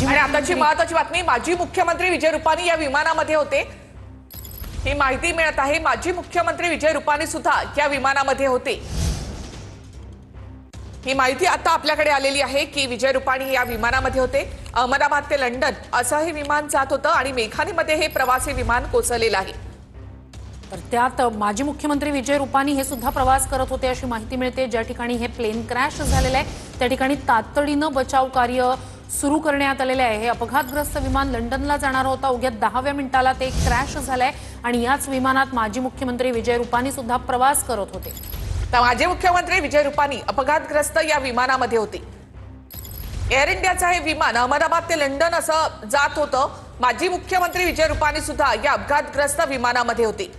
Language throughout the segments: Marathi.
आणि आताची महत्त्वाची बातमी, माजी मुख्यमंत्री विजय रुपानी या विमानामध्ये होते। ही माहिती मिळत आहे, माजी मुख्यमंत्री विजय रुपानी सुद्धा या विमानामध्ये होते। ही माहिती आता आपल्याकडे आलेली आहे की विजय रुपानी या विमानामध्ये होते। अहमदाबाद ते लंडन असं हे विमान जात होतं आणि मेघानीमध्ये हे प्रवासी विमान कोसळलेलं आहे। तर त्यात माजी मुख्यमंत्री विजय रुपानी हे सुद्धा प्रवास करत होते अशी माहिती मिळते। ज्या ठिकाणी हे प्लेन क्रॅश झालेलं आहे त्या ठिकाणी तातडीनं बचाव कार्य सुरू करण्यात आलेले आहे। हे अपघातग्रस्त विमान लंडनला जाणार होता। अवघ्या 10व्या मिनिटाला ते क्रॅश झालंय आणि याच विमानात माजी मुख्यमंत्री विजय रुपानी सुद्धा प्रवास करत होते। तर माजी मुख्यमंत्री विजय रुपानी अपघातग्रस्त या विमानामध्ये होते। एअर इंडियाचं हे विमान अहमदाबाद ते लंडन असं जात होतं। माजी मुख्यमंत्री विजय रुपानी सुद्धा या अपघातग्रस्त विमानामध्ये होते।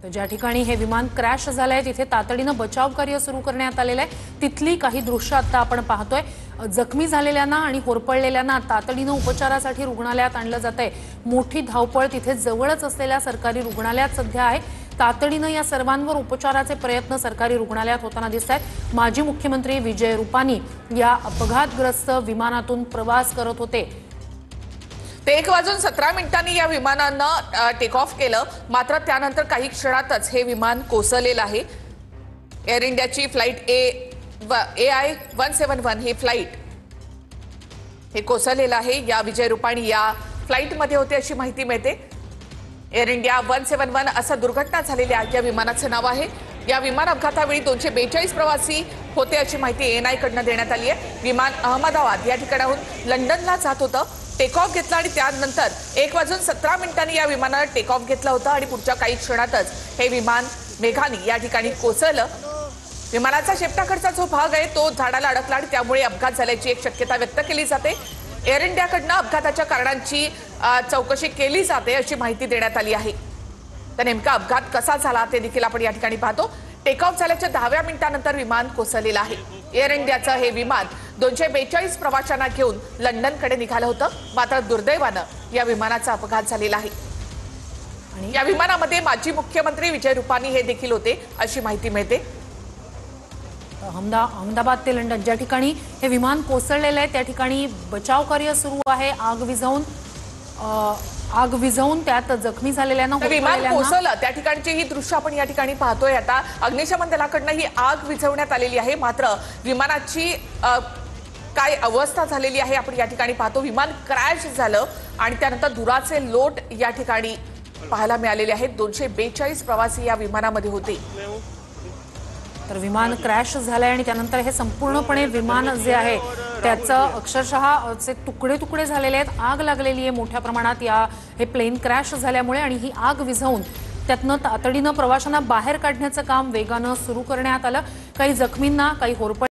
तर ज्या ठिकाणी हे विमान क्रॅश झालंय तिथे तातडीनं बचाव कार्य सुरू करण्यात आलेलं आहे। तिथली काही दृश्य आता आपण पाहतोय। जखमी झालेल्यांना आणि होरपळलेल्यांना तातडीनं उपचारासाठी रुग्णालयात आणलं जातंय। मोठी धावपळ तिथे जवळच असलेल्या सरकारी रुग्णालयात सध्या आहे। तातडीनं या सर्वांवर उपचाराचे प्रयत्न सरकारी रुग्णालयात होताना दिसतायत। माजी मुख्यमंत्री विजय रुपानी या अपघातग्रस्त विमानातून प्रवास करत होते। ते 1:17 या विमानानं टेक ऑफ केलं, मात्र त्यानंतर काही क्षणातच हे विमान कोसळलेलं आहे। एअर इंडियाची फ्लाइट AI 171 ही फ्लाइट हे कोसळलेलं आहे। या विजय रुपानी या फ्लाइटमध्ये होते अशी माहिती मिळते। एअर इंडिया 171 असं दुर्घटना झालेली आहे या विमानाचं नाव आहे। या विमान अपघातावेळी 242 प्रवासी होते अशी माहिती ANI कडनं देण्यात आली आहे। विमान अहमदाबाद या ठिकाणाहून लंडनला जात होतं। टेक ऑफ घेतला आणि त्यानंतर 1:17 या विमानानं टेक ऑफ घेतलं होतं आणि पुढच्या काही क्षणातच हे विमान मेघानी या ठिकाणी कोसळलं। विमानाचा शेपटाकडचा जो भाग आहे तो झाडाला अडकला आणि त्यामुळे अपघात झाल्याची एक शक्यता व्यक्त केली जाते। एअर इंडियाकडनं अपघाताच्या कारणांची चौकशी केली जाते अशी माहिती देण्यात आली आहे। तर नेमका अपघात कसा झाला ते देखील आपण या ठिकाणी पाहतो। टेक ऑफ झाल्याच्या 10व्या मिनिटानंतर विमान कोसळलेलं आहे। एअर इंडियाचं हे विमान 242 प्रवाशांना घेऊन लंडनकडे निघालं होतं, मात्र दुर्दैवानं या विमानाचा अपघात झालेला आहे। आणि या विमानामध्ये माजी मुख्यमंत्री विजय रुपानी हे देखील होते अशी माहिती मिळते। अहमदाबाद ते लंडन ज्या ठिकाणी हे विमान कोसळलेलं आहे त्या ठिकाणी बचाव कार्य सुरू आहे। आग विझवून त्यात जखमी झालेल्यांना विमान कोसळलं त्या ठिकाणची ही दृश्य आपण या ठिकाणी पाहतोय। आता अग्निशमन दलाकडनं ही आग विझवण्यात आलेली आहे, मात्र विमानाची काय अवस्था झालेली आहे आपण या ठिकाणी पाहतो। विमान क्रॅश झालं आणि त्यानंतर धुराचे लोट या ठिकाणी पाहायला मिळालेले आहेत। 242 प्रवासी या विमानामध्ये होते। तर विमान क्रॅश झालंय आणि त्यानंतर हे संपूर्णपणे विमान जे आहे त्याचं अक्षरशः असे तुकडे तुकडे झालेले आहेत। आग लागलेली आहे मोठ्या प्रमाणात हे प्लेन क्रॅश झाल्यामुळे आणि ही आग विझवून त्यातनं तातडीनं प्रवाशांना बाहेर काढण्याचं काम वेगानं सुरू करण्यात आलं। काही जखमींना, काही होरपळ